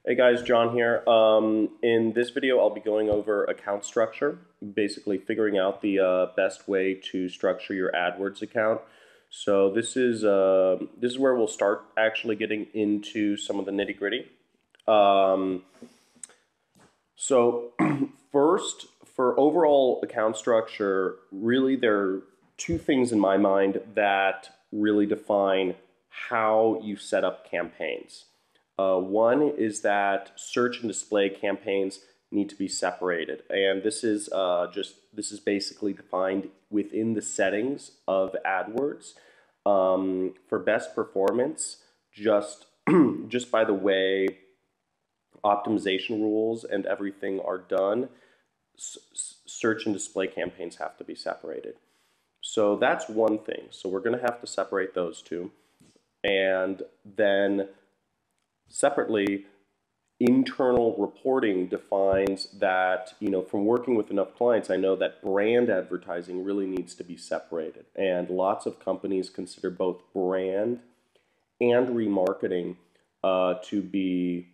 Hey guys, John here. In this video, I'll be going over account structure, basically figuring out the best way to structure your AdWords account. So this is where we'll start actually getting into some of the nitty-gritty. So first, for overall account structure, really there are two things in my mind that really define how you set up campaigns. One is that search and display campaigns need to be separated, and this is basically defined within the settings of AdWords for best performance. Just by the way optimization rules and everything are done, search and display campaigns have to be separated. So that's one thing. So we're going to have to separate those two, and then separately, internal reporting defines that, from working with enough clients, I know that brand advertising really needs to be separated. And lots of companies consider both brand and remarketing to be,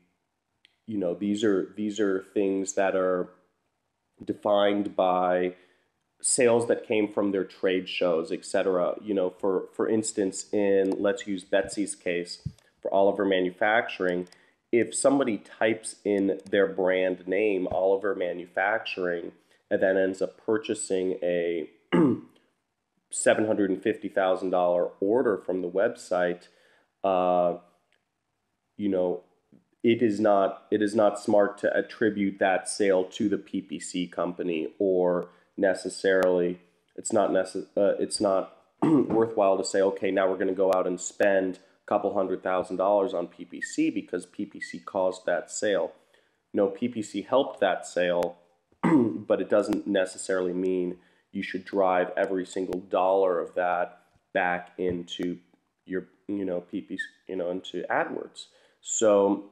these are things that are defined by sales that came from their trade shows, etc. For instance, let's use Betsy's case. For Oliver Manufacturing, if somebody types in their brand name, Oliver Manufacturing, and then ends up purchasing a $750,000 order from the website, it is not smart to attribute that sale to the PPC company, or necessarily it's not worthwhile to say, okay, now we're going to go out and spend couple $100,000 on PPC because PPC caused that sale. No, PPC helped that sale, but it doesn't necessarily mean you should drive every single dollar of that back into your PPC, into AdWords. So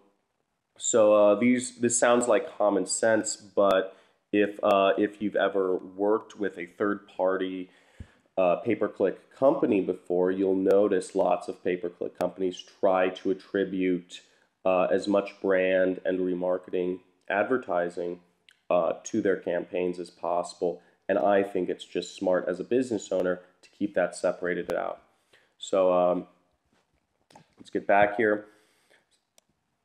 this sounds like common sense, but if you've ever worked with a third-party pay-per-click company before, you'll notice lots of pay-per-click companies try to attribute as much brand and remarketing advertising to their campaigns as possible. And I think it's just smart as a business owner to keep that separated out. So let's get back here.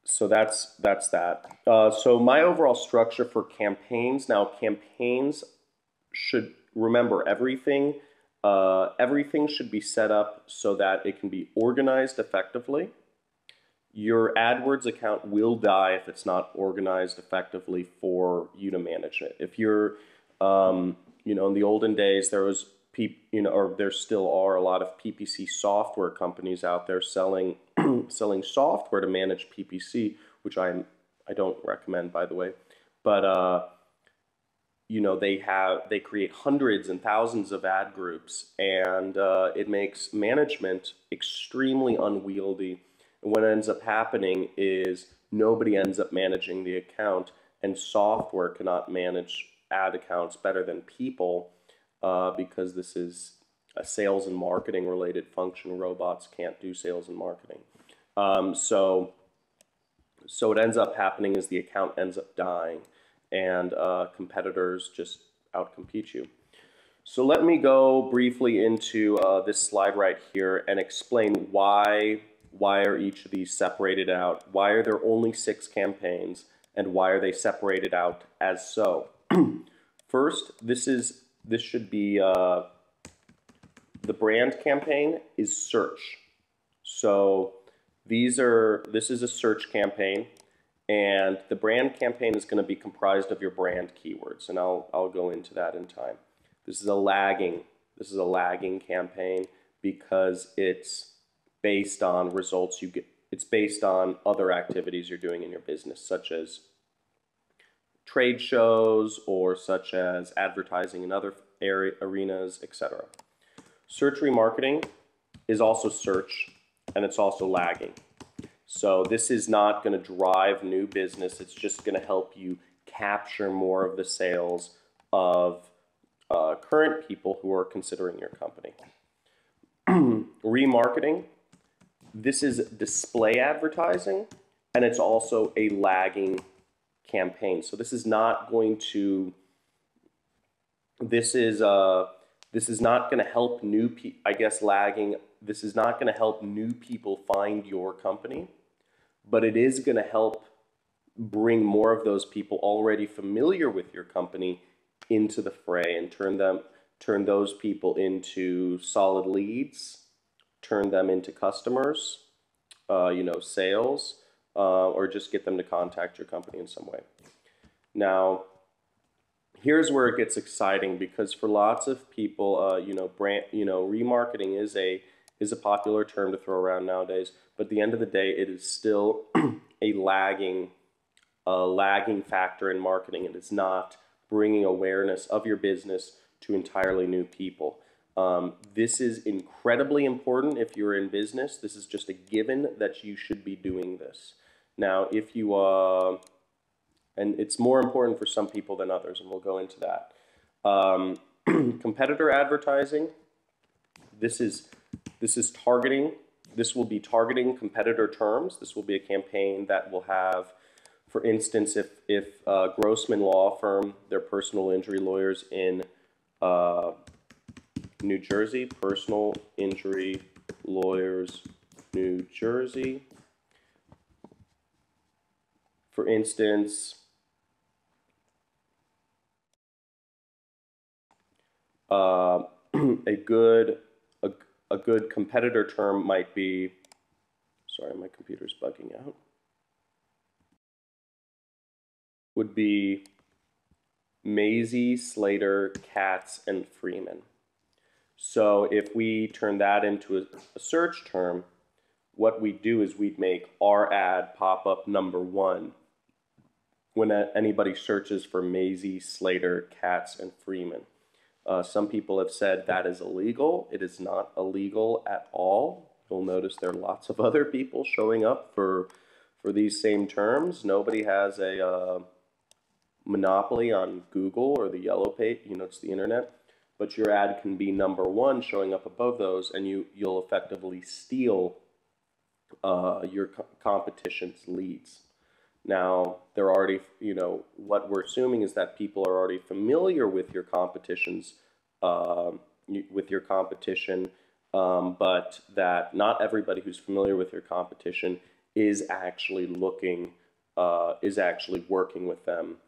So that's that. So my overall structure for campaigns. Now, campaigns should remember everything. Everything should be set up so that it can be organized effectively. Your AdWords account will die if it's not organized effectively for you to manage it. If you're, in the olden days, there was, or there still are a lot of PPC software companies out there selling software to manage PPC, which I don't recommend, by the way, but they create hundreds and thousands of ad groups, and it makes management extremely unwieldy. And what ends up happening is nobody ends up managing the account, and software cannot manage ad accounts better than people because this is a sales and marketing related function. Robots can't do sales and marketing. So what ends up happening is the account ends up dying, and competitors just outcompete you. So let me go briefly into this slide right here and explain why are each of these separated out, why are there only 6 campaigns, and why are they separated out as so. First, this should be the brand campaign is search. So this is a search campaign, and the brand campaign is going to be comprised of your brand keywords, and I'll go into that in time. This is a lagging campaign because it's based on results you get. It's based on other activities you're doing in your business, such as trade shows or such as advertising in other arenas, etc. Search remarketing is also search, and it's also lagging. So this is not going to drive new business. It's just going to help you capture more of the sales of current people who are considering your company. Remarketing, this is display advertising, and it's also a lagging campaign. So this is not going to, this is not going to help new people, I guess lagging, this is not going to help new people find your company, but it is going to help bring more of those people already familiar with your company into the fray and turn those people into solid leads, turn them into customers, sales, or just get them to contact your company in some way. Now, here's where it gets exciting, because for lots of people, remarketing is a popular term to throw around nowadays. But at the end of the day, it is still a lagging factor in marketing. It is not bringing awareness of your business to entirely new people. This is incredibly important if you're in business. This is just a given that you should be doing this. Now, if you and it's more important for some people than others, and we'll go into that. Competitor advertising. This will be targeting competitor terms. This will be a campaign that will have, for instance, if Grossman Law Firm, they're personal injury lawyers in New Jersey, personal injury lawyers, New Jersey. For instance, a good competitor term might be, sorry, my computer's bugging out, would be Maisie, Slater, Katz, and Freeman. So if we turn that into a search term, what we'd do is we'd make our ad pop up #1 when anybody searches for Maisie, Slater, Katz, and Freeman. Some people have said that is illegal. It is not illegal at all. You'll notice there are lots of other people showing up for these same terms. Nobody has a monopoly on Google or the yellow page, it's the internet. But your ad can be #1 showing up above those, and you'll effectively steal your competition's leads. Now, they're already, what we're assuming is that people are already familiar with your competition's, but that not everybody who's familiar with your competition is actually working with them.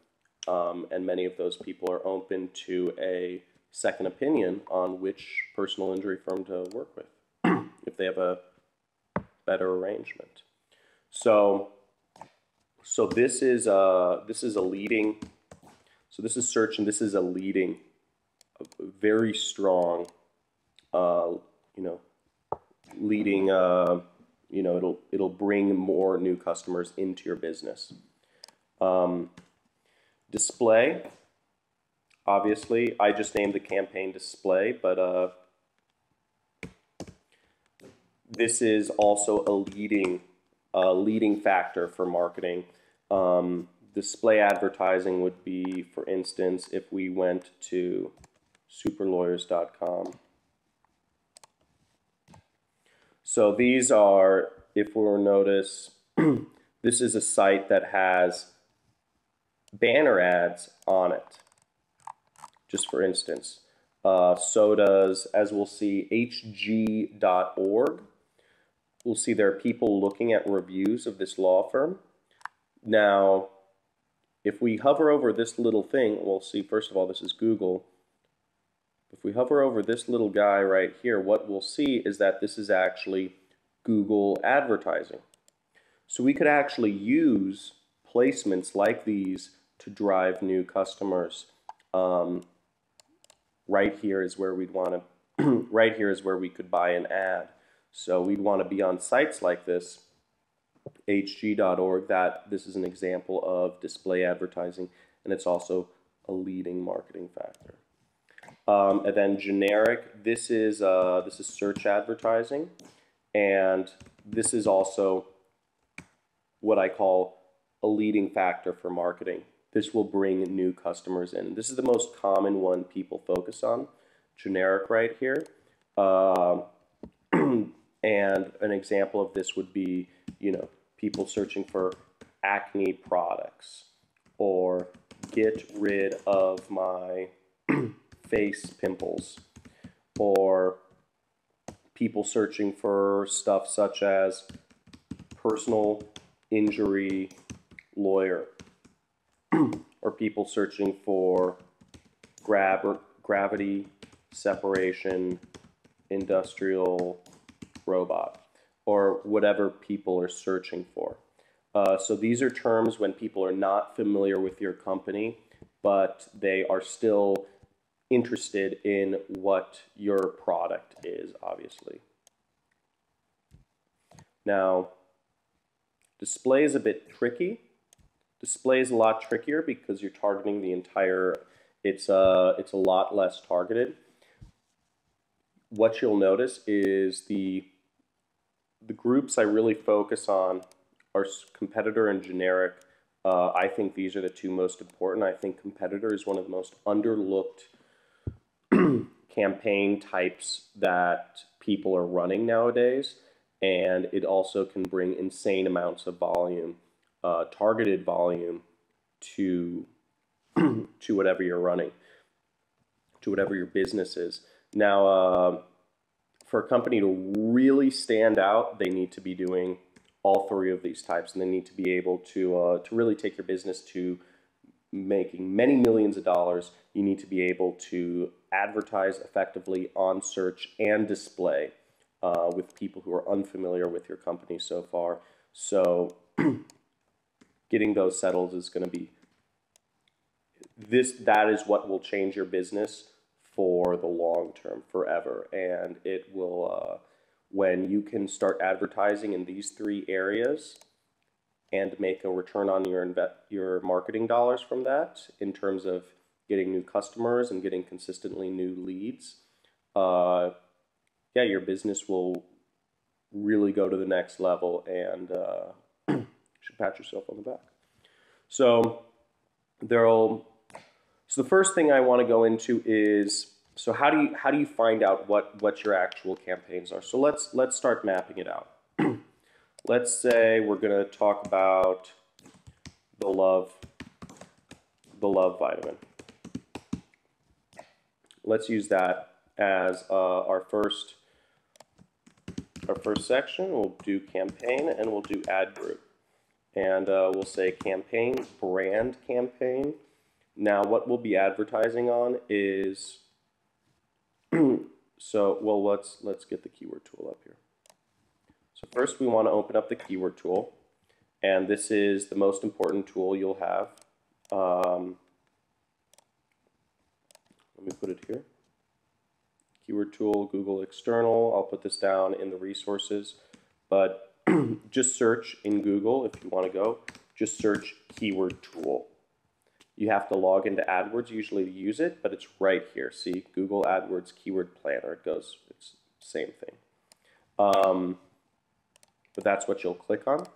And many of those people are open to a second opinion on which personal injury firm to work with if they have a better arrangement. So this is a leading. So this is search, and this is a leading, a very strong, leading. It'll bring more new customers into your business. Display. Obviously, I just named the campaign display, but this is also a leading factor for marketing. Display advertising would be, for instance, if we went to superlawyers.com. So these are, if we'll notice, this is a site that has banner ads on it. Just for instance, so does, as we'll see, hg.org. We'll see there are people looking at reviews of this law firm. Now, if we hover over this little thing, we'll see, first of all, this is Google. If we hover over this little guy right here, what we'll see is that this is actually Google advertising. So we could actually use placements like these to drive new customers. Right here is where we'd want to, right here is where we could buy an ad. So we'd want to be on sites like this, hg.org, that this is an example of display advertising, and it's also a leading marketing factor. And then generic, this is search advertising, and this is also what I call a leading factor for marketing. This will bring new customers in. This is the most common one people focus on, generic right here. And an example of this would be, people searching for acne products, or get rid of my face pimples, or people searching for stuff such as personal injury lawyer, or people searching for gravity separation industrial robot, or whatever people are searching for. So these are terms when people are not familiar with your company, but they are still interested in what your product is, obviously. Now, display is a bit tricky. Display is a lot trickier because you're targeting the entire, it's a lot less targeted. What you'll notice is the groups I really focus on are competitor and generic. I think these are the two most important. I think competitor is one of the most underlooked campaign types that people are running nowadays, and it also can bring insane amounts of volume, targeted volume to to whatever you're running, to whatever your business is. Now, for a company to really stand out, they need to be doing all three of these types, and they need to be able to really take your business to making many millions of dollars. You need to be able to advertise effectively on search and display with people who are unfamiliar with your company so far. So getting those settled is going to be that is what will change your business for the long term, forever. And it will, when you can start advertising in these three areas and make a return on your marketing dollars from that, in terms of getting new customers and getting consistently new leads, yeah, your business will really go to the next level, and you should pat yourself on the back. So so the first thing I want to go into is, so how do you find out what your actual campaigns are? So let's start mapping it out. Let's say we're going to talk about the love vitamin. Let's use that as our first section. We'll do campaign, and we'll do ad group, and we'll say campaign, brand campaign. Now, what we'll be advertising on is well, let's get the keyword tool up here. So first, we want to open up the keyword tool, and this is the most important tool you'll have. Let me put it here. Keyword tool, Google external. I'll put this down in the resources, but just search in Google if you want to go. Just search keyword tool. You have to log into AdWords usually to use it, but it's right here. See, Google AdWords Keyword Planner. It's the same thing. But that's what you'll click on.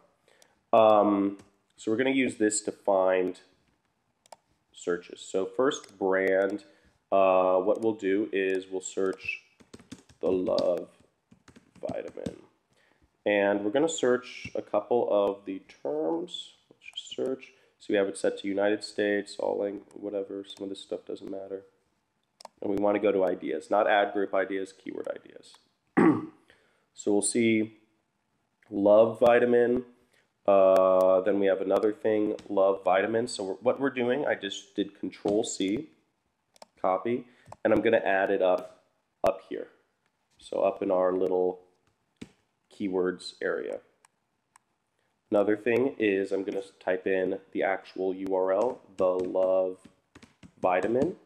So we're going to use this to find searches. So first, brand. What we'll do is we'll search the love vitamin. And we're going to search a couple of the terms. Let's just search. So we have it set to United States, all language, whatever. Some of this stuff doesn't matter. And we want to go to ideas, not ad group ideas, keyword ideas. So we'll see love vitamin. Then we have another thing, love vitamin. So what we're doing, I just did Control-C, copy, and I'm going to add it up here. So up in our little keywords area. Another thing is I'm going to type in the actual URL, the love vitamin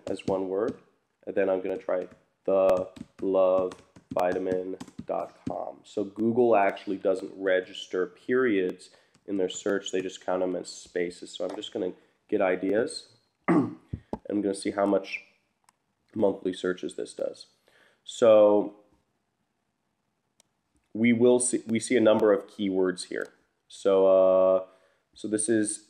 as one word, and then I'm going to try thelovevitamin.com. So Google actually doesn't register periods in their search, they just count them as spaces. So I'm just going to get ideas, and I'm going to see how much monthly searches this does. So we see a number of keywords here. So so this is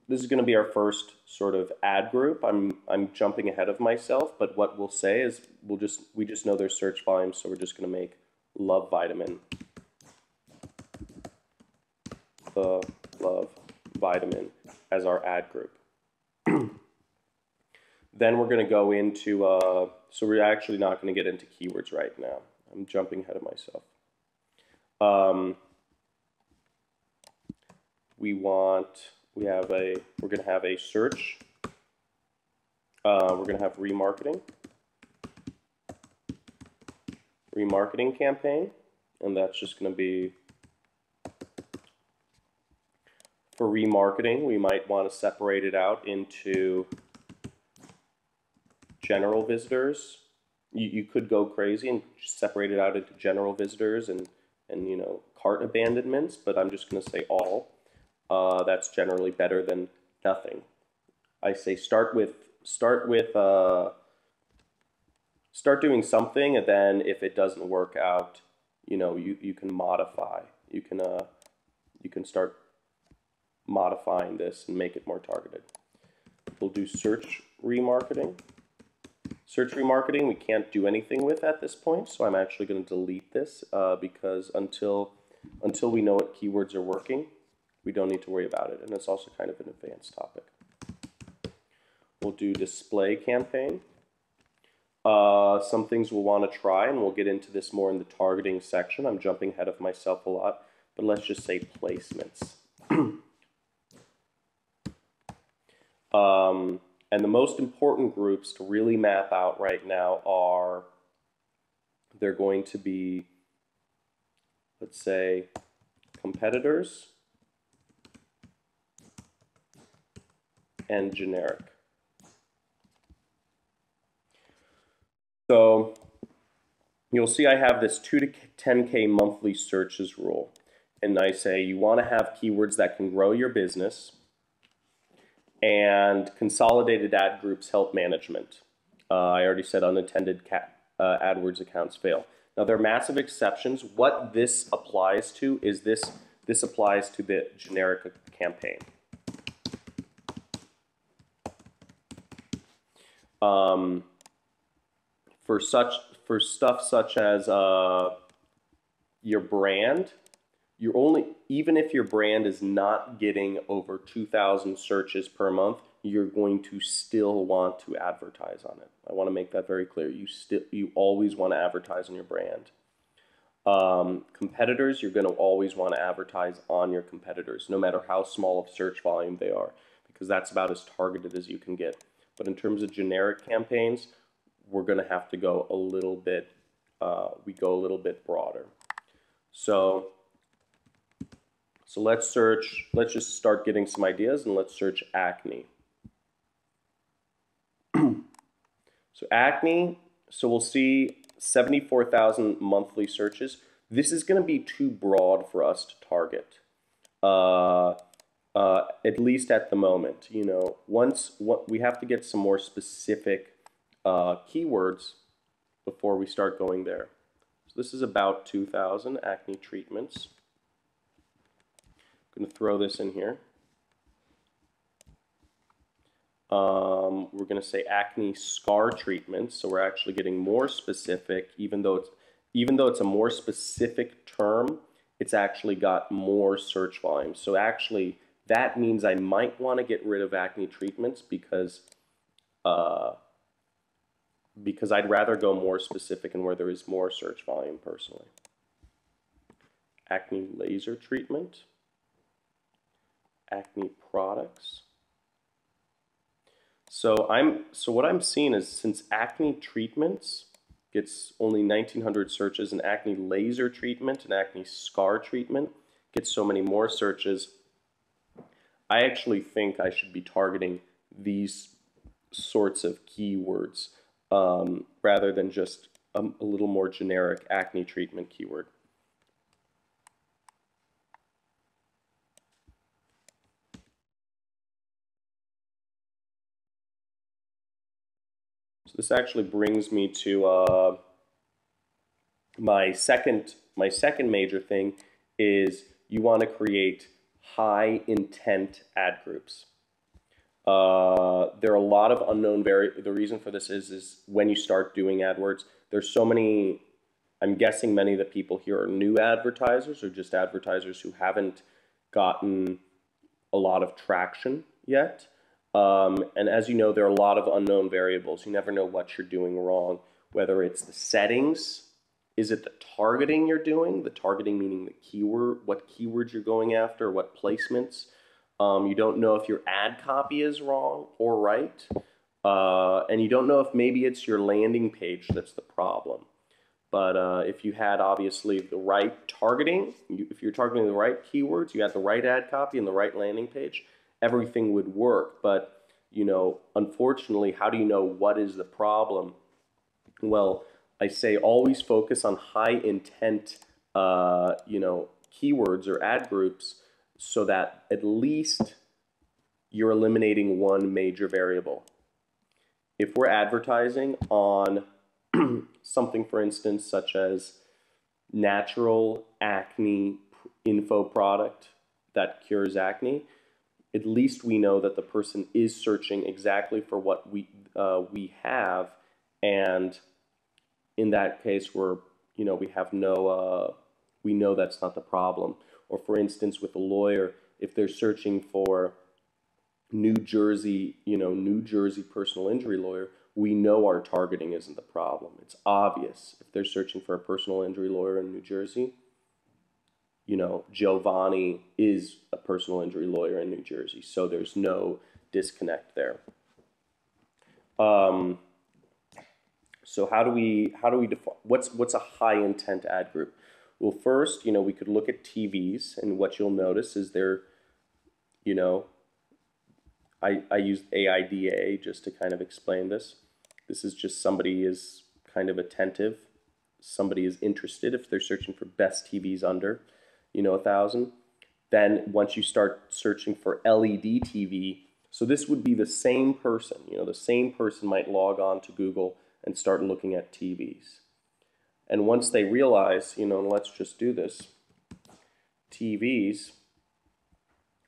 going to be our first sort of ad group. I'm jumping ahead of myself, but what we'll say is we just know their search volume, so we're just going to make love vitamin, the love vitamin as our ad group. Then we're going to go into, so we're actually not going to get into keywords right now. I'm jumping ahead of myself. We're going to have a search. We're going to have remarketing campaign, and that's just going to be, for remarketing, we might want to separate it out into general visitors. You could go crazy and just separate it out into general visitors and you know, cart abandonments, but I'm just going to say all. That's generally better than nothing. I say start doing something, and then if it doesn't work out, you know, you can modify. You can start modifying this and make it more targeted. We'll do search remarketing. Search remarketing we can't do anything with at this point, so I'm actually going to delete this because until we know what keywords are working, we don't need to worry about it, and it's also kind of an advanced topic. We'll do display campaign. Some things we'll want to try, and we'll get into this more in the targeting section. I'm jumping ahead of myself a lot, but let's just say placements. And the most important groups to really map out right now are, they're going to be, let's say, competitors and generic. So you'll see I have this 2 to 10K monthly searches rule. And I say you want to have keywords that can grow your business, and consolidated ad groups help management. I already said unattended AdWords accounts fail. Now there are massive exceptions. What this applies to is this applies to the generic campaign. For stuff such as your brand, even if your brand is not getting over 2,000 searches per month, you're going to still want to advertise on it. I want to make that very clear. You always want to advertise on your brand. Competitors, you're going to always want to advertise on your competitors, no matter how small of search volume they are, because that's about as targeted as you can get. But in terms of generic campaigns, we're going to have to go a little bit, a little bit broader. So let's just start getting some ideas, and let's search acne. So acne, so we'll see 74,000 monthly searches. This is going to be too broad for us to target, at least at the moment. You know, we have to get some more specific keywords before we start going there. So this is about 2,000 acne treatments. I'm going to throw this in here. We're going to say acne scar treatments, so we're actually getting more specific. Even though it's a more specific term, it's actually got more search volume. So actually, that means I might want to get rid of acne treatments because I'd rather go more specific and where there is more search volume personally. Acne laser treatment, acne products. So what I'm seeing is, since acne treatments gets only 1,900 searches, and acne laser treatment and acne scar treatment gets so many more searches, I actually think I should be targeting these sorts of keywords rather than just a little more generic acne treatment keyword. So this actually brings me to my second major thing is you want to create high intent ad groups. There are a lot of unknown the reason for this is when you start doing AdWords, there's so many, I'm guessing many of the people here are new advertisers or just advertisers who haven't gotten a lot of traction yet. And as you know, there are a lot of unknown variables. You never know what you're doing wrong, whether it's the settings, is it the targeting you're doing? The targeting meaning the keyword, what keywords you're going after, what placements. You don't know if your ad copy is wrong or right. And you don't know if maybe it's your landing page that's the problem. But if you had obviously the right targeting, if you're targeting the right keywords, you had the right ad copy and the right landing page, everything would work. But, you know, unfortunately, how do you know what is the problem? Well, I say always focus on high intent, you know, keywords or ad groups so that at least you're eliminating one major variable. If we're advertising on something, for instance, such as natural acne info product that cures acne, at least we know that the person is searching exactly for what we have, and in that case, we're, you know, we have no, we know that's not the problem. Or for instance, with a lawyer, if they're searching for New Jersey, you know, New Jersey personal injury lawyer, we know our targeting isn't the problem. It's obvious. If they're searching for a personal injury lawyer in New Jersey, you know, Giovanni is a personal injury lawyer in New Jersey, so there's no disconnect there. So how do we define what's a high intent ad group? Well, first, you know, we could look at TVs, and what you'll notice is they're, you know, I used AIDA just to kind of explain this. This is just somebody is kind of attentive, somebody is interested if they're searching for best TVs under, you know, 1,000. Then once you start searching for LED TV, so this would be the same person, you know, the same person might log on to Google and start looking at TVs. And once they realize, you know, let's just do this, TVs,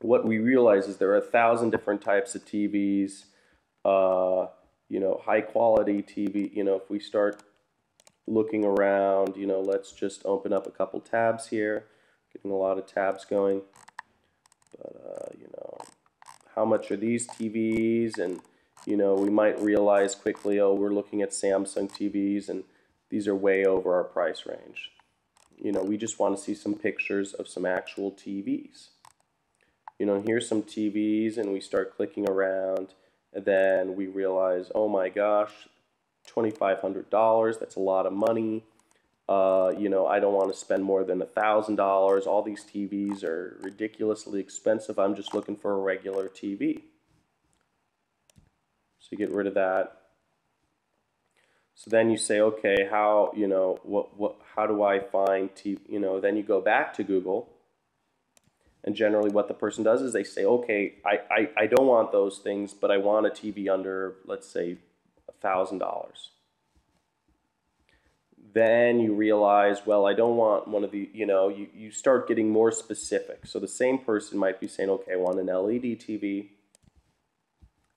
what we realize is there are 1,000 different types of TVs, you know, high quality TV. You know, if we start looking around, you know, let's just open up a couple tabs here, getting a lot of tabs going. But, you know, how much are these TVs? And, you know, we might realize quickly, oh, we're looking at Samsung TVs and these are way over our price range. You know, we just want to see some pictures of some actual TVs. You know, here's some TVs, and we start clicking around, and then we realize, oh my gosh, $2,500, that's a lot of money. You know, I don't want to spend more than $1,000. All these TVs are ridiculously expensive. I'm just looking for a regular TV. So you get rid of that. So then you say, okay, how, you know, how do I find TV? You know, then you go back to Google. And generally what the person does is they say, okay, I don't want those things, but I want a TV under, let's say, $1,000. Then you realize, well, I don't want one of the, you know, you start getting more specific. So the same person might be saying, okay, I want an LED TV.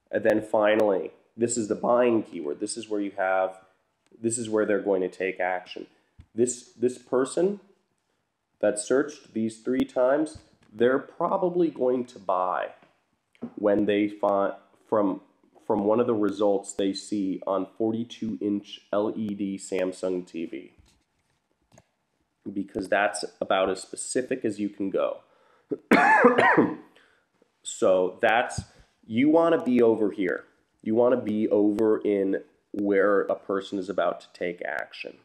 And then finally, this is the buying keyword. This is where you have, this is where they're going to take action. This person that searched these 3 times, they're probably going to buy when they find from one of the results they see on 42-inch LED Samsung TV, because that's about as specific as you can go. So that's, you want to be over here. You want to be over in where a person is about to take action.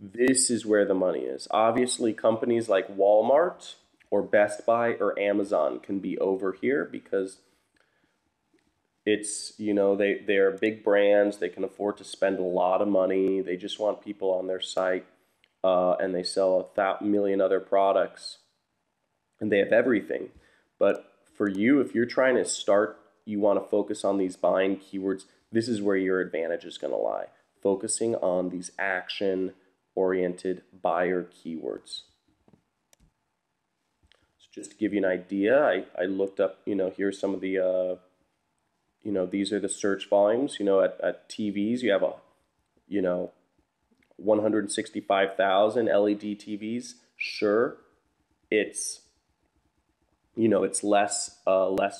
This is where the money is. Obviously, companies like Walmart or Best Buy or Amazon can be over here because it's, you know, they're big brands. They can afford to spend a lot of money. They just want people on their site, and they sell a million other products, and they have everything. But for you, if you're trying to start, you want to focus on these buying keywords, this is where your advantage is going to lie. Focusing on these action-oriented buyer keywords. So just to give you an idea, I looked up, you know, here's some of the, you know, these are the search volumes. You know, at TVs, you have a, you know, 165,000 LED TVs. Sure, it's, you know, it's less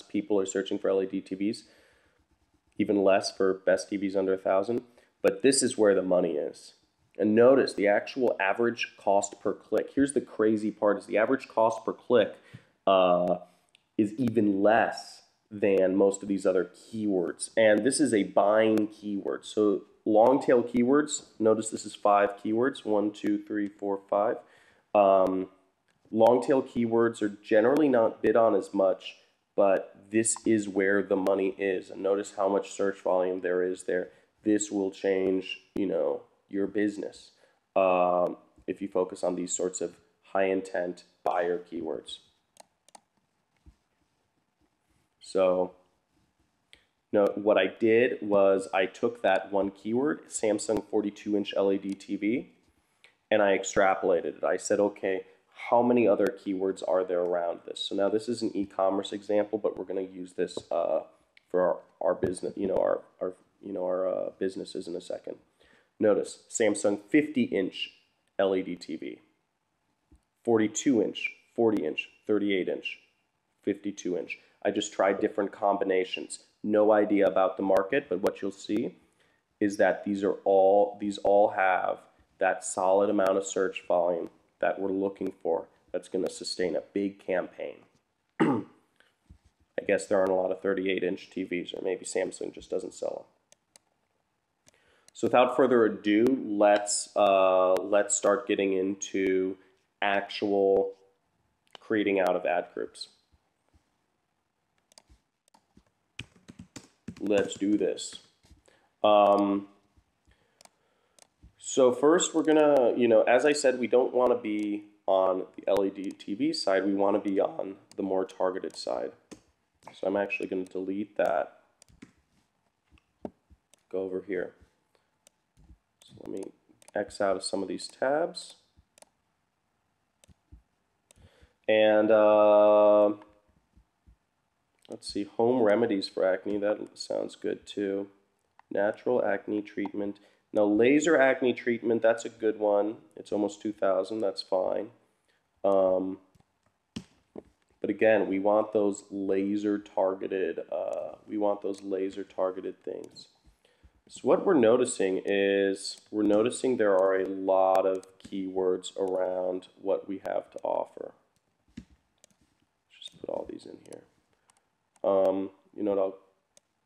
people are searching for LED TVs, even less for best TVs under 1,000. But this is where the money is. And notice the actual average cost per click. Here's the crazy part: is the average cost per click is even less than most of these other keywords. And this is a buying keyword. So long tail keywords, notice this is 5 keywords, 1, 2, 3, 4, 5. Long tail keywords are generally not bid on as much, but this is where the money is. And notice how much search volume there is there. This will change, you know, your business if you focus on these sorts of high intent buyer keywords. So what I did was I took that one keyword, Samsung 42-inch LED TV, and I extrapolated it. I said, okay, how many other keywords are there around this? So now this is an e-commerce example, but we're going to use this for our business, our businesses in a second. Notice Samsung 50-inch LED TV, 42-inch, 40-inch, 38-inch, 52-inch. I just tried different combinations. No idea about the market, but what you'll see is that these all have that solid amount of search volume that we're looking for that's going to sustain a big campaign. I guess there aren't a lot of 38-inch TVs, or maybe Samsung just doesn't sell them. So without further ado, let's start getting into actual creating out of ad groups. Let's do this. So first we're gonna, as I said, we don't want to be on the LED TV side. We want to be on the more targeted side. So I'm actually going to delete that. Go over here. So let me X out of some of these tabs. And let's see, home remedies for acne. That sounds good too. Natural acne treatment. Now, laser acne treatment, that's a good one. It's almost 2,000. That's fine. But again, we want those laser targeted. Things. So what we're noticing is there are a lot of keywords around what we have to offer. Just put all these in here. You know what?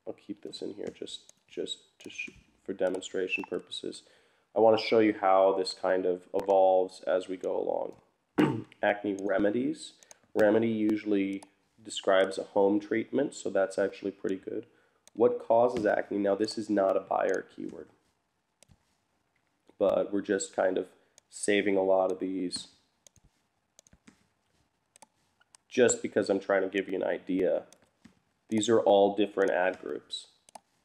I'll keep this in here just for demonstration purposes. I want to show you how this kind of evolves as we go along. Acne remedies. Remedy usually describes a home treatment, so that's actually pretty good. What causes acne? Now, this is not a buyer keyword, but we're just kind of saving a lot of these just because I'm trying to give you an idea. These are all different ad groups,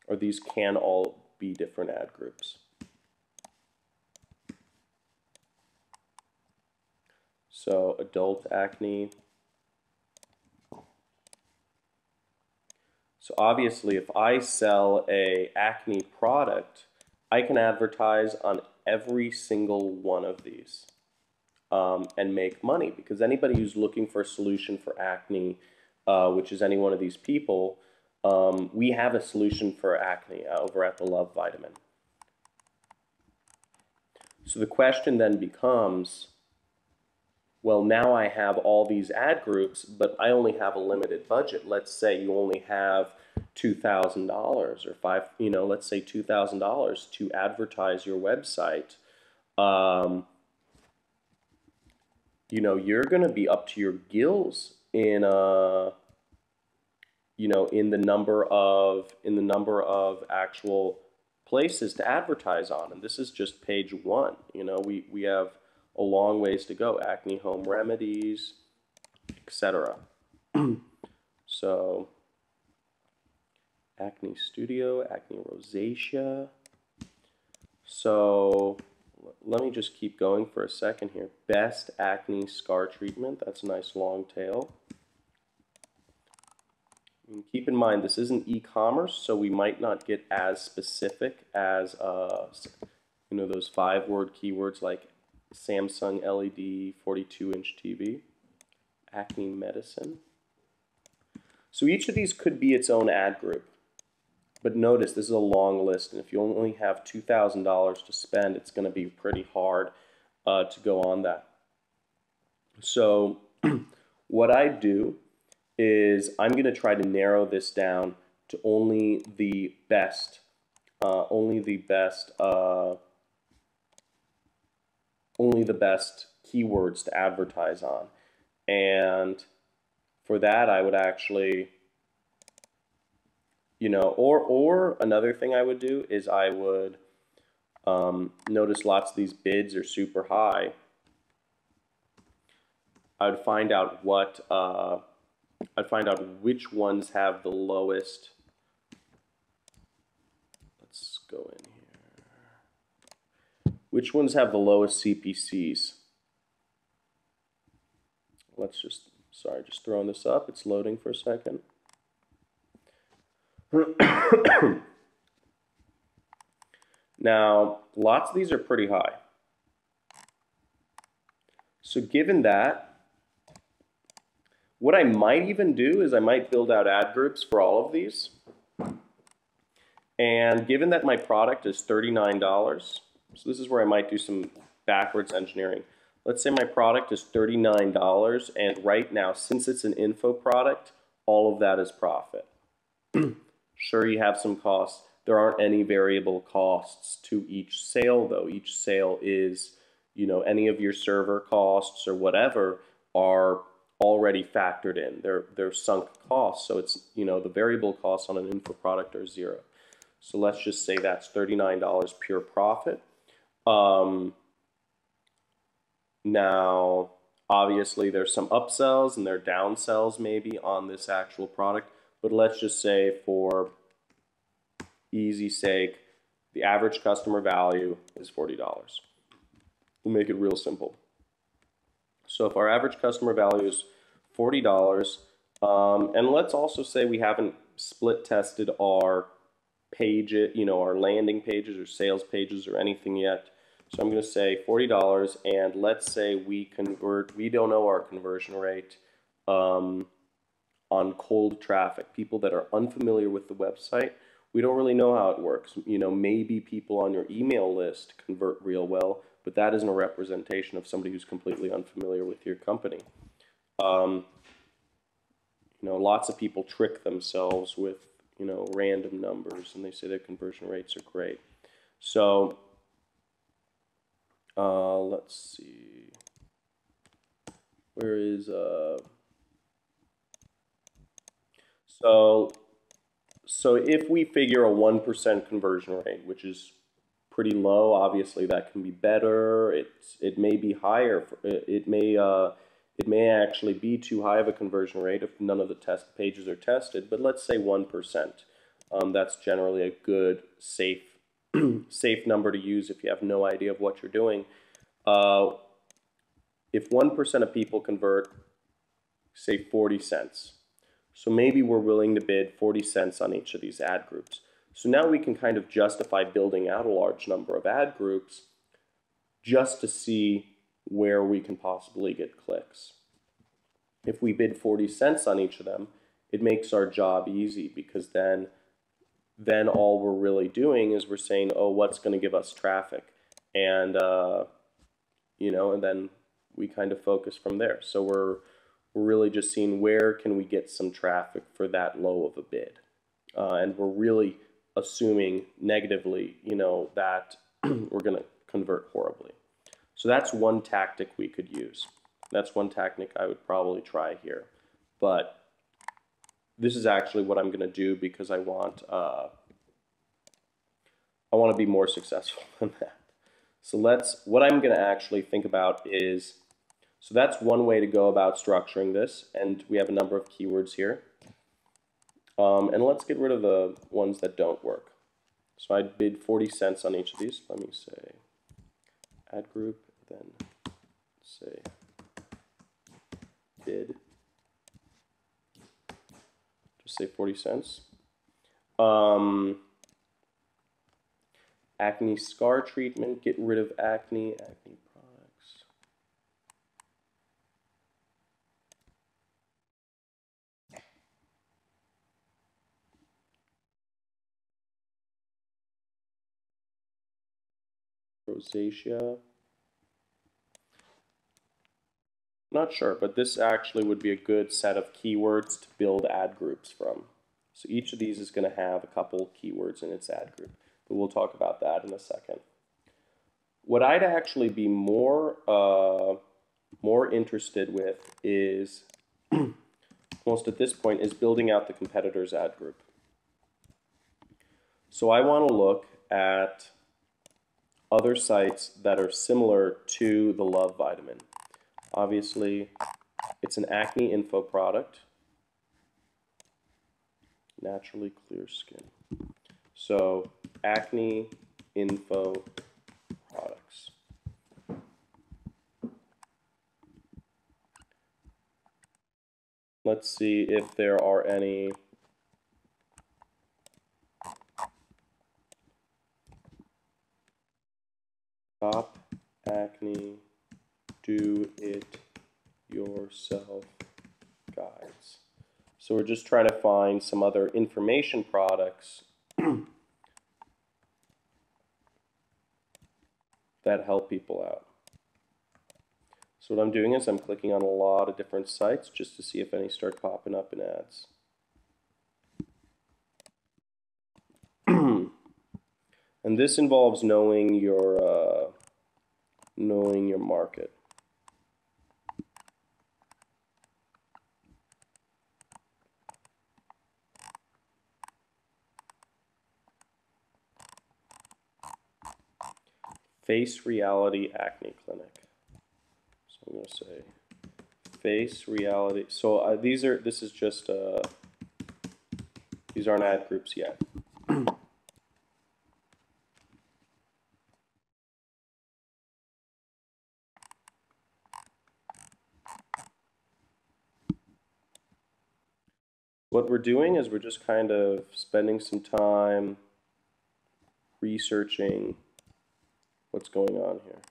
or these can all be different ad groups. So adult acne. So obviously, if I sell a acne product, I can advertise on every single one of these and make money, because anybody who's looking for a solution for acne, which is any one of these people, we have a solution for acne over at the Love Vitamin. So the question then becomes, well, now I have all these ad groups, but I only have a limited budget. Let's say you only have $2,000 or let's say $2,000 to advertise your website. You're going to be up to your gills in in the number of actual places to advertise on, and this is just page 1. We have a long ways to go. Acne home remedies, etc. So acne studio, acne rosacea. So let me just keep going for a second here. Best acne scar treatment. That's a nice long tail. And keep in mind, this isn't e-commerce, so we might not get as specific as You know, those 5-word keywords like Samsung LED 42-inch TV, Acne Medicine. So each of these could be its own ad group. But notice this is a long list, and if you only have $2,000 to spend, it's going to be pretty hard to go on that. So what I do is I'm going to try to narrow this down to only the best keywords to advertise on. And for that, I would actually, you know, or another thing I would do is I would notice lots of these bids are super high. I would find out what I'd find out which ones have the lowest. Let's go in here. Which ones have the lowest CPCs? Let's just, sorry, just throwing this up. It's loading for a second. Now, lots of these are pretty high. So given that, what I might even do is I might build out ad groups for all of these. And given that my product is $39, so this is where I might do some backwards engineering. Let's say my product is $39, and right now, since it's an info product, all of that is profit. Sure, you have some costs. There aren't any variable costs to each sale, though. Each sale is, you know, any of your server costs or whatever are already factored in. They're sunk costs, so it's, you know, the variable costs on an info product are zero. So let's just say that's $39 pure profit. Now, obviously, there's some upsells and there are downsells maybe on this actual product, but let's just say for easy sake, the average customer value is $40. We'll make it real simple. So if our average customer value is $40, and let's also say we haven't split tested our page, you know, our landing pages or sales pages or anything yet. So I'm going to say $40, and let's say we don't know our conversion rate on cold traffic, people that are unfamiliar with the website. We don't really know how it works. You know, maybe people on your email list convert real well, but that isn't a representation of somebody who's completely unfamiliar with your company. You know, lots of people trick themselves with, you know, random numbers, and they say their conversion rates are great. So let's see, where is so if we figure a 1% conversion rate, which is pretty low, obviously that can be better. It may be higher. It may actually be too high of a conversion rate if none of the test pages are tested. But let's say 1%. That's generally a good, safe number to use if you have no idea of what you're doing. If 1% of people convert, say 40 cents. So maybe we're willing to bid 40 cents on each of these ad groups. So now we can kind of justify building out a large number of ad groups just to see where we can possibly get clicks. If we bid 40 cents on each of them, it makes our job easy, because then all we're really doing is we're saying, oh, what's going to give us traffic? And, you know, and then we kind of focus from there. So we're really just seeing where can we get some traffic for that low of a bid. And we're really assuming negatively, you know, that we're going to convert horribly. So that's one tactic we could use. That's one tactic I would probably try here. But this is actually what I'm going to do because I want to be more successful than that. So what I'm going to actually think about is, so that's one way to go about structuring this, and we have a number of keywords here. And let's get rid of the ones that don't work. So I'd bid 40 cents on each of these. Let me say ad group, then say bid. Just say 40 cents. Acne scar treatment, get rid of acne products. Rosacea. Not sure, but this actually would be a good set of keywords to build ad groups from. So each of these is going to have a couple keywords in its ad group, but we'll talk about that in a second. What I'd actually be more interested with is, almost at this point, is building out the competitor's ad group. So I want to look at other sites that are similar to the Love Vitamin. Obviously, it's an acne info product. Naturally clear skin. So, acne info products. Let's see if there are any top acne do-it-yourself guides. So we're just trying to find some other information products that help people out. So what I'm doing is I'm clicking on a lot of different sites just to see if any start popping up in ads. And this involves knowing your market. Face Reality Acne Clinic. So I'm going to say Face Reality. So these aren't ad groups yet. What we're doing is we're just kind of spending some time researching what's going on here.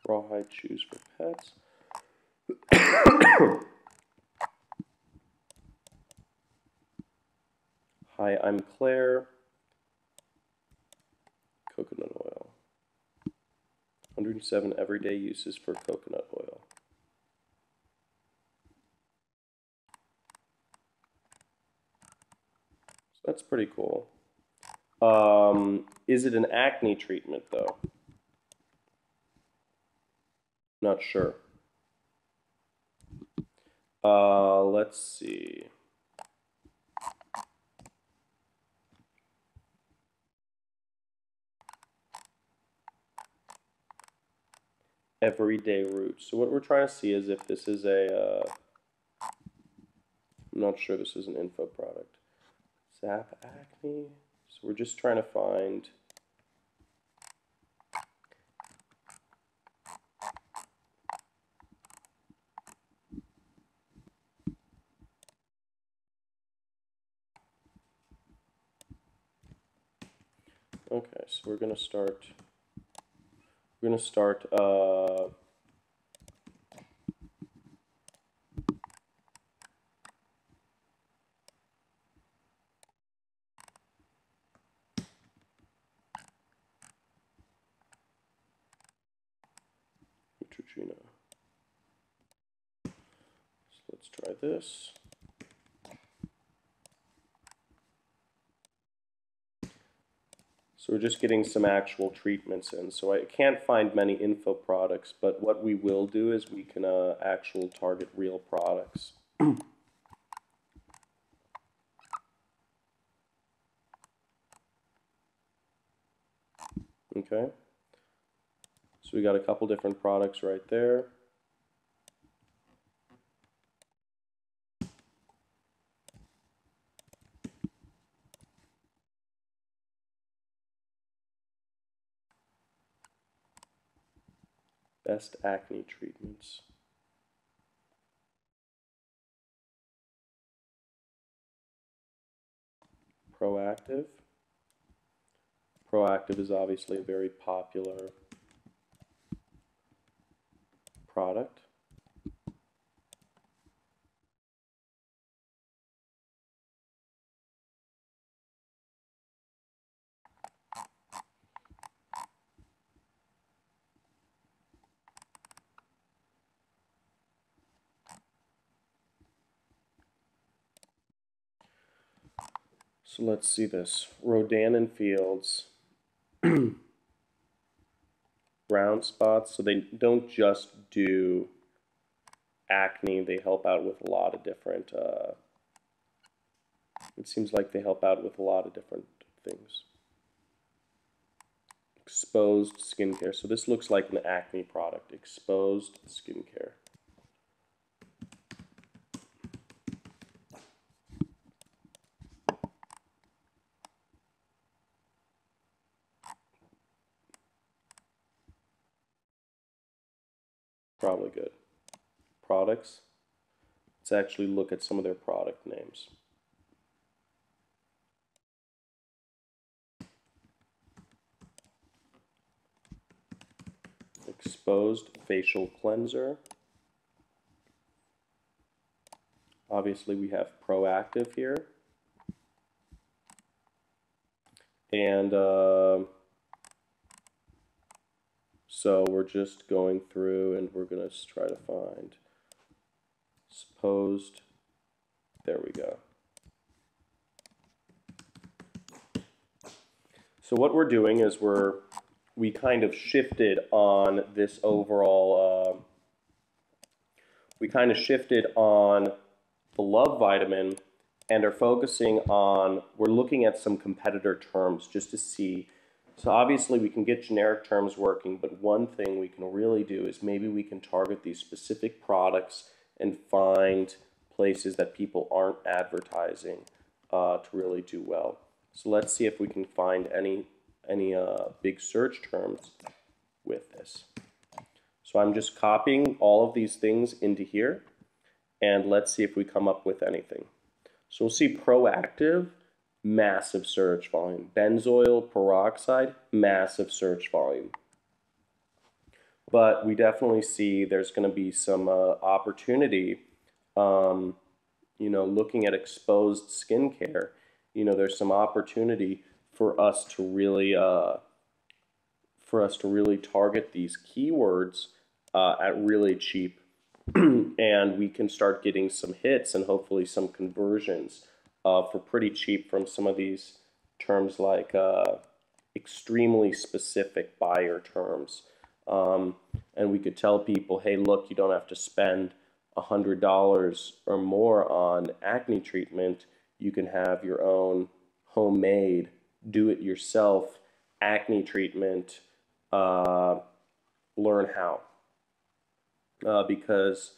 Rawhide shoes for pets. Hi, I'm Claire. Coconut oil. 107 everyday uses for coconut oil. So that's pretty cool. Is it an acne treatment though? Not sure. Let's see. Everyday roots. So what we're trying to see is if this is a, I'm not sure this is an info product. Zap acne. So we're just trying to find okay, so we're going to start Neutrogena. So let's try this. So we're just getting some actual treatments in. So I can't find many info products, but what we will do is we can actually target real products. Okay. So we got a couple different products right there. Best acne treatments. Proactive. Proactive is obviously a very popular product. So let's see this. Rodan and Fields. Brown spots. So they don't just do acne. They help out with a lot of different, it seems like they help out with a lot of different things. Exposed skincare. So this looks like an acne product. Exposed skincare. Probably good. Products. Let's actually look at some of their product names. Exposed facial cleanser. Obviously we have Proactive here. And so we're just going through and we're going to try to find supposed, there we go. So what we're doing is we kind of shifted on this overall, we kind of shifted on the love vitamin and are focusing on, we're looking at some competitor terms just to see. So obviously we can get generic terms working, but one thing we can really do is maybe we can target these specific products and find places that people aren't advertising to really do well. So let's see if we can find any big search terms with this. So I'm just copying all of these things into here, and let's see if we come up with anything. So we'll see Proactive, massive search volume. Benzoyl peroxide, massive search volume. But we definitely see there's going to be some opportunity, looking at exposed skincare, there's some opportunity for us to really target these keywords at really cheap, and we can start getting some hits and hopefully some conversions for pretty cheap from some of these terms like extremely specific buyer terms. And we could tell people, hey, look, you don't have to spend $100 or more on acne treatment. You can have your own homemade, do-it-yourself acne treatment. Learn how. Because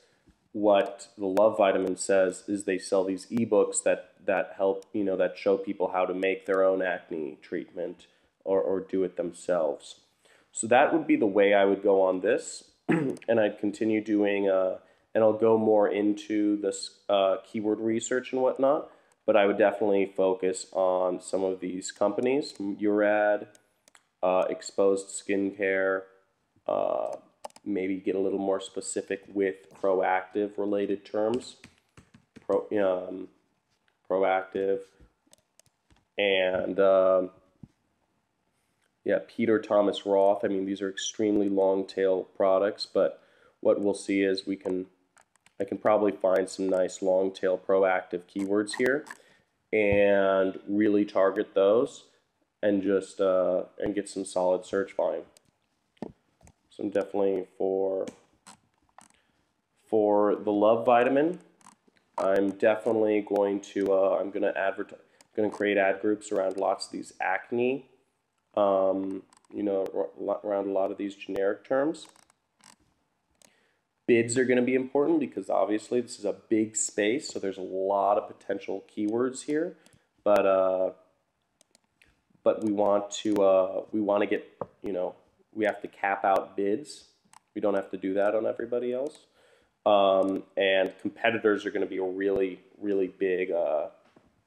what the Love Vitamin says is they sell these ebooks that help, that show people how to make their own acne treatment or do it themselves. So that would be the way I would go on this. And I'd continue doing, and I'll go more into this keyword research and whatnot, but I would definitely focus on some of these companies, Urad, exposed skincare, maybe get a little more specific with proactive related terms, proactive, and yeah, Peter Thomas Roth. I mean, these are extremely long tail products, but what we'll see is I can probably find some nice long tail proactive keywords here and really target those and just and get some solid search volume. So I'm definitely for the Love Vitamin, I'm definitely going to I'm going to create ad groups around lots of these acne, around a lot of these generic terms. Bids are going to be important because obviously this is a big space, so there's a lot of potential keywords here, but we want to get, we have to cap out bids We don't have to do that on everybody else. And competitors are going to be a really, really big,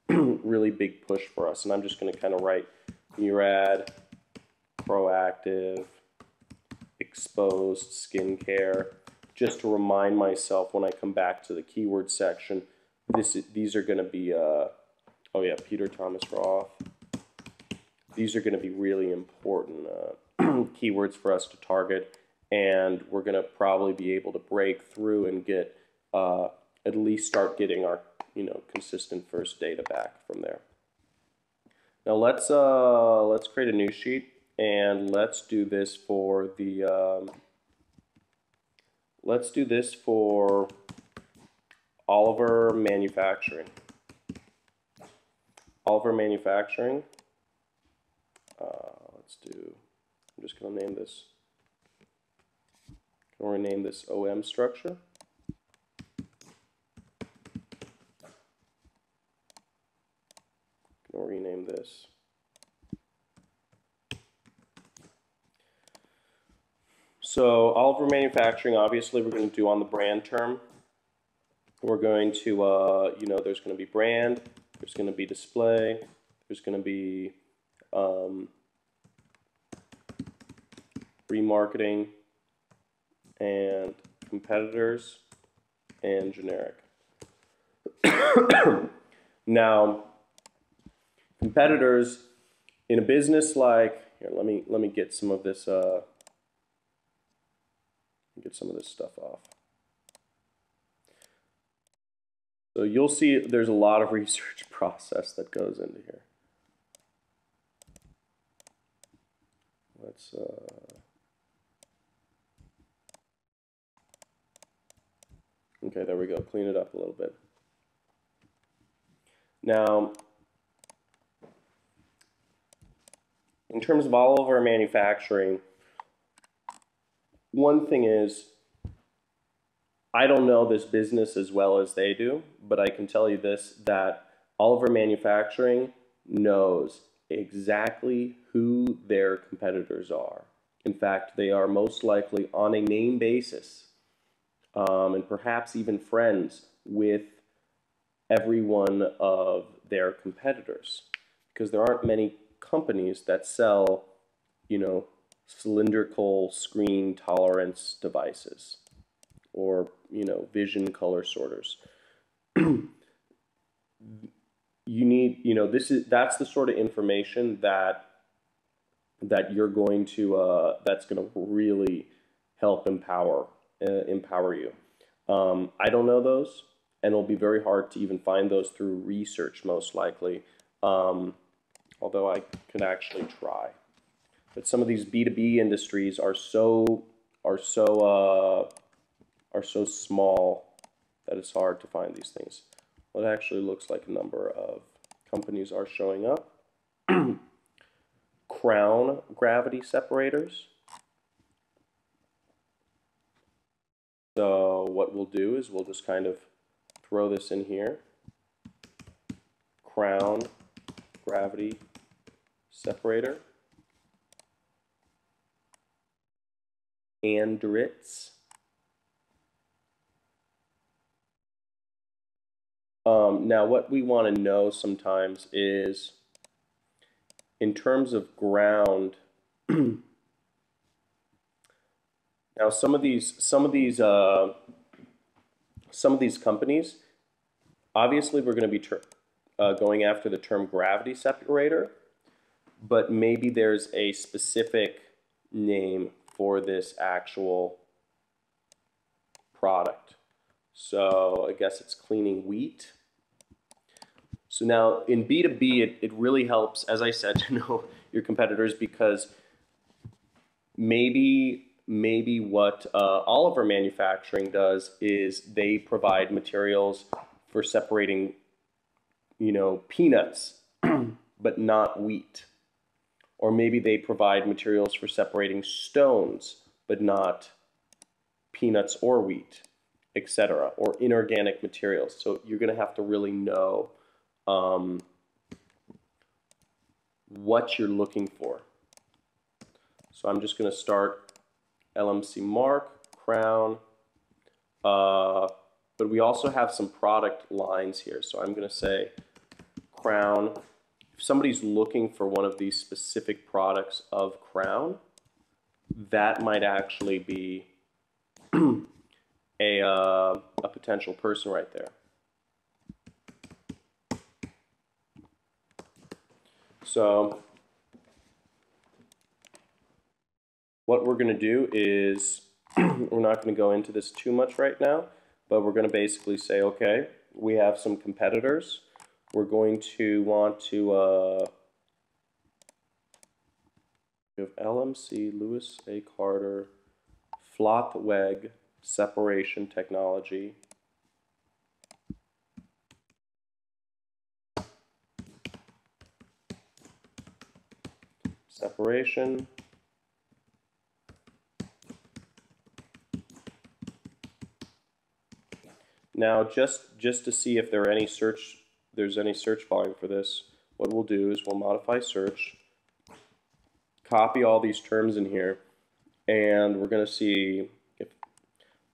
really big push for us. And I'm just going to kind of write Murad, proactive, exposed skincare, just to remind myself when I come back to the keyword section. These are going to be, oh yeah, Peter Thomas Roth. These are going to be really important keywords for us to target, and we're going to probably be able to break through and get at least start getting our consistent first data back from there. Now let's create a new sheet, and let's do this for the Oliver Manufacturing. Oliver Manufacturing. I'm just going to name this. I'm going to rename this OM structure. I'm going to rename this. So Oliver Manufacturing, obviously, we're going to do on the brand term. We're going to, there's going to be brand, there's going to be display, there's going to be remarketing, and competitors, and generic. Now, competitors in a business like, here, let me get some of this stuff off. So you'll see there's a lot of research process that goes into here. Let's okay, there we go. Clean it up a little bit. Now, in terms of all of our manufacturing, one thing is, I don't know this business as well as they do, but I can tell you this, that Oliver Manufacturing knows exactly who their competitors are. In fact, they are most likely on a name basis, and perhaps even friends with every one of their competitors, because there aren't many companies that sell, cylindrical screen tolerance devices or, vision color sorters. You need, that's the sort of information that you're going to, that's going to really help empower you. I don't know those, and it'll be very hard to even find those through research, most likely, although I could actually try. But some of these B2B industries are so small that it's hard to find these things. Well, it actually looks like a number of companies are showing up. Crown gravity separators. So what we'll do is we'll just kind of throw this in here. Crown gravity separator. Andritz. Now what we want to know sometimes is, in terms of ground, now some of these companies, obviously we're going to be going after the term gravity separator, but maybe there's a specific name for this actual product. So I guess it's cleaning wheat. So now in B2B, it really helps, as I said, to know your competitors, because maybe what Oliver Manufacturing does is they provide materials for separating, peanuts, but not wheat. Or maybe they provide materials for separating stones, but not peanuts or wheat, etc., or inorganic materials. So you're going to have to really know what you're looking for. So I'm just going to start LMC mark. Crown. But we also have some product lines here. So I'm going to say Crown. If somebody's looking for one of these specific products of Crown, that might actually be a potential person right there. So what we're going to do is, we're not going to go into this too much right now, but we're going to basically say, okay, we have some competitors. We're going to want to, we have LMC, Lewis A. Carter, Flottweg, Separation Technology. Separation. Now, just to see if there's any search volume for this, what we'll do is we'll modify search, copy all these terms in here, and we're going to see if,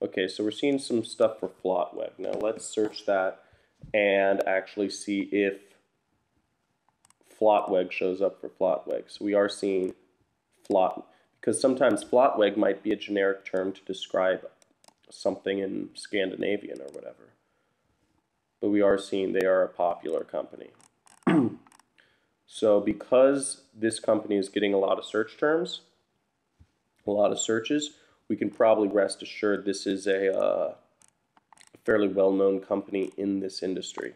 okay, so we're seeing some stuff for Flottweg. Now let's search that and actually see if Flottweg shows up for Flottweg. So we are seeing because sometimes Flottweg might be a generic term to describe something in Scandinavian or whatever. But we are seeing they are a popular company. So because this company is getting a lot of search terms, a lot of searches, we can probably rest assured this is a fairly well-known company in this industry.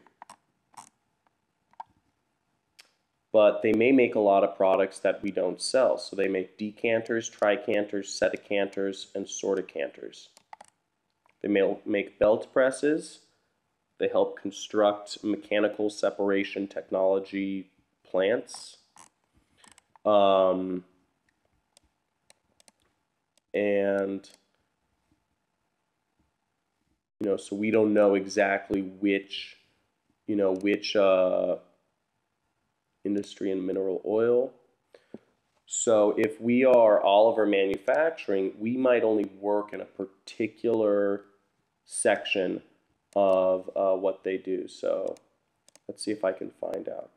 But they may make a lot of products that we don't sell. So they make decanters, tricanters, sedicanters, and sorticanters. They make belt presses. They help construct mechanical separation technology plants. And so we don't know exactly which industry and mineral oil. So if we are Oliver Manufacturing, we might only work in a particular section of what they do. So let's see if I can find out.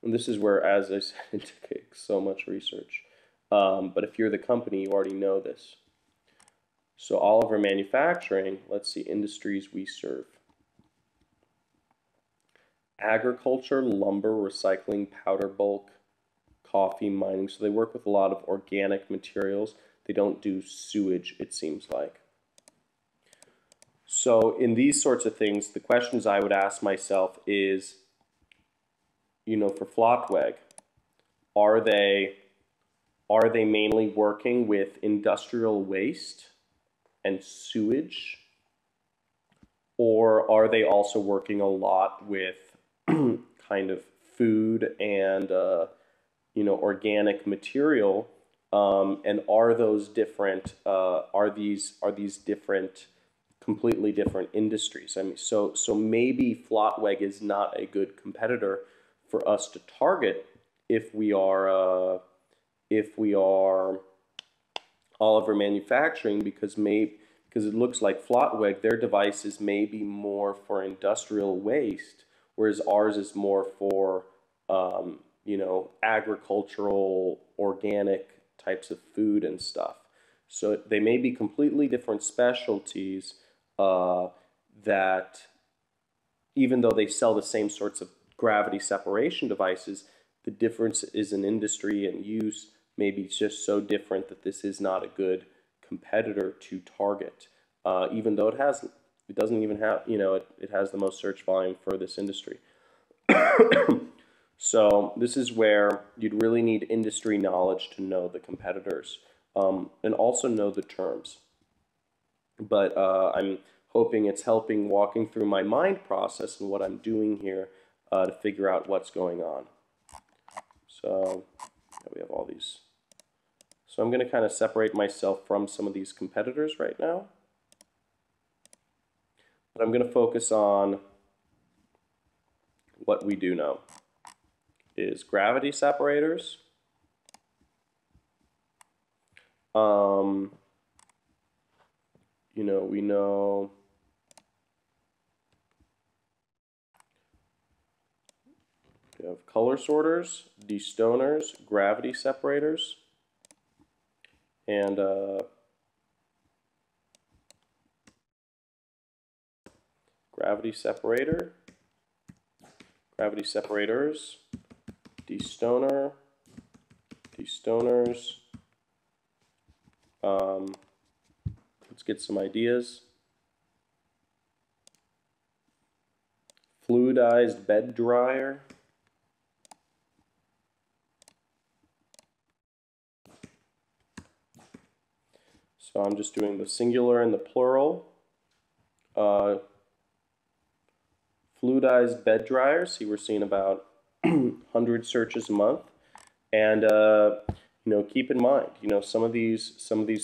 And this is where, as I said, it takes so much research. But if you're the company, you already know this. So Oliver Manufacturing, let's see, industries we serve. Agriculture, lumber, recycling, powder bulk, coffee, mining. So they work with a lot of organic materials. They don't do sewage, it seems like. So in these sorts of things, the questions I would ask myself is, for Flottweg, are they mainly working with industrial waste and sewage? Or are they also working a lot with kind of food and organic material? And are those different? Are these different, completely different industries? I mean, so maybe Flottweg is not a good competitor for us to target if we are Oliver Manufacturing, because it looks like Flottweg, their devices may be more for industrial waste, whereas ours is more for agricultural, organic types of food and stuff. So they may be completely different specialties that, even though they sell the same sorts of gravity separation devices, the difference is in industry and use maybe just so different that this is not a good competitor to target. Even though it doesn't even have, it has the most search volume for this industry. So this is where you'd really need industry knowledge to know the competitors, and also know the terms. But I'm hoping it's helping walking through my mind process and what I'm doing here to figure out what's going on. So we have all these. So I'm going to kind of separate myself from some of these competitors right now. But I'm going to focus on what we do know is gravity separators, we know we have color sorters, destoners, gravity separators, and gravity separator, gravity separators, destoner, destoners. Let's get some ideas. Fluidized bed dryer. So I'm just doing the singular and the plural. Fluidized bed dryer. See, we're seeing about 100 searches a month. And keep in mind, some of these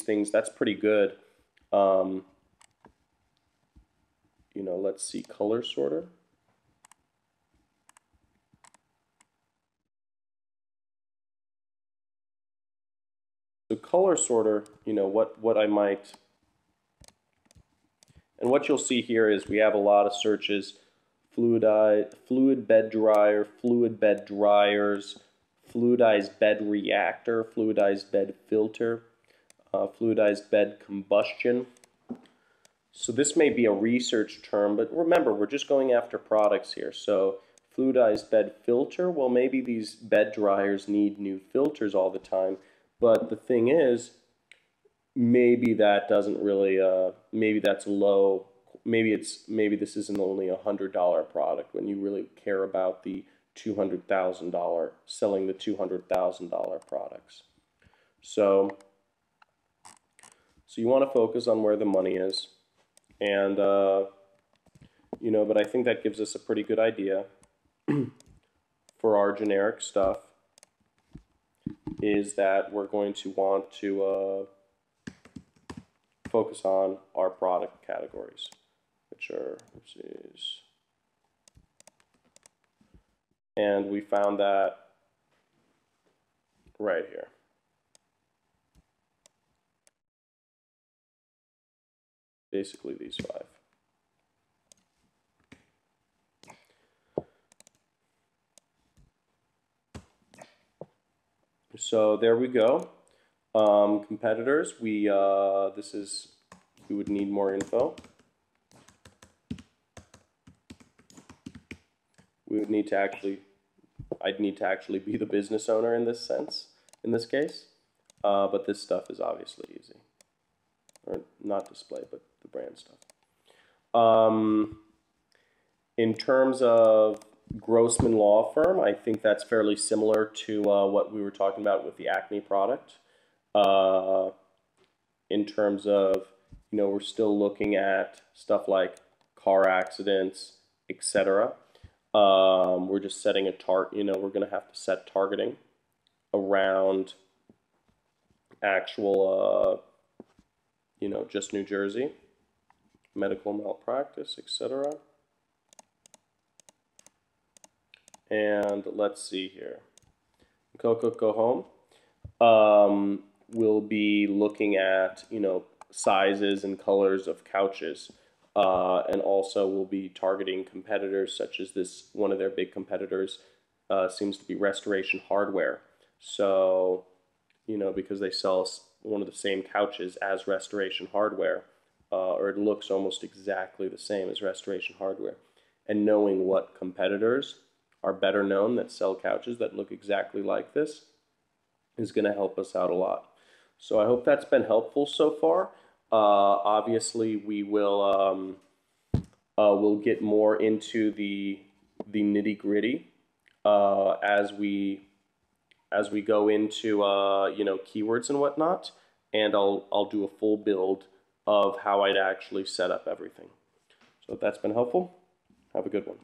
things, that's pretty good. Let's see, color sorter. So color sorter, what I might, and what you'll see here is we have a lot of searches: fluid bed dryer, fluid bed dryers, fluidized bed reactor, fluidized bed filter, fluidized bed combustion. So this may be a research term, but remember, we're just going after products here. So fluidized bed filter, well, maybe these bed dryers need new filters all the time, but the thing is, maybe that doesn't really, maybe that's low, maybe this isn't only $100 product when you really care about the $200,000, selling the $200,000 products. So you want to focus on where the money is. And, but I think that gives us a pretty good idea for our generic stuff, is that we're going to want to focus on our product categories, which is, and we found that right here. Basically these 5. So there we go. Competitors, we would need more info. We would need to actually, I'd need to actually be the business owner in this sense, in this case. But this stuff is obviously easy. Or not display, but the brand stuff. In terms of Grossman Law Firm, I think that's fairly similar to what we were talking about with the acne product. In terms of, we're still looking at stuff like car accidents, etc. We're just setting a target, we're going to have to set targeting around actual, just New Jersey, medical malpractice, etc. And let's see here. Go home. We'll be looking at, sizes and colors of couches. And also we'll be targeting competitors such as this, one of their big competitors seems to be Restoration Hardware. So, because they sell one of the same couches as Restoration Hardware, or it looks almost exactly the same as Restoration Hardware. And knowing what competitors are better known that sell couches that look exactly like this is going to help us out a lot. So I hope that's been helpful so far. Obviously, we will we'll get more into the nitty-gritty as we go into keywords and whatnot, and I'll do a full build of how I'd actually set up everything. So if that's been helpful, have a good one.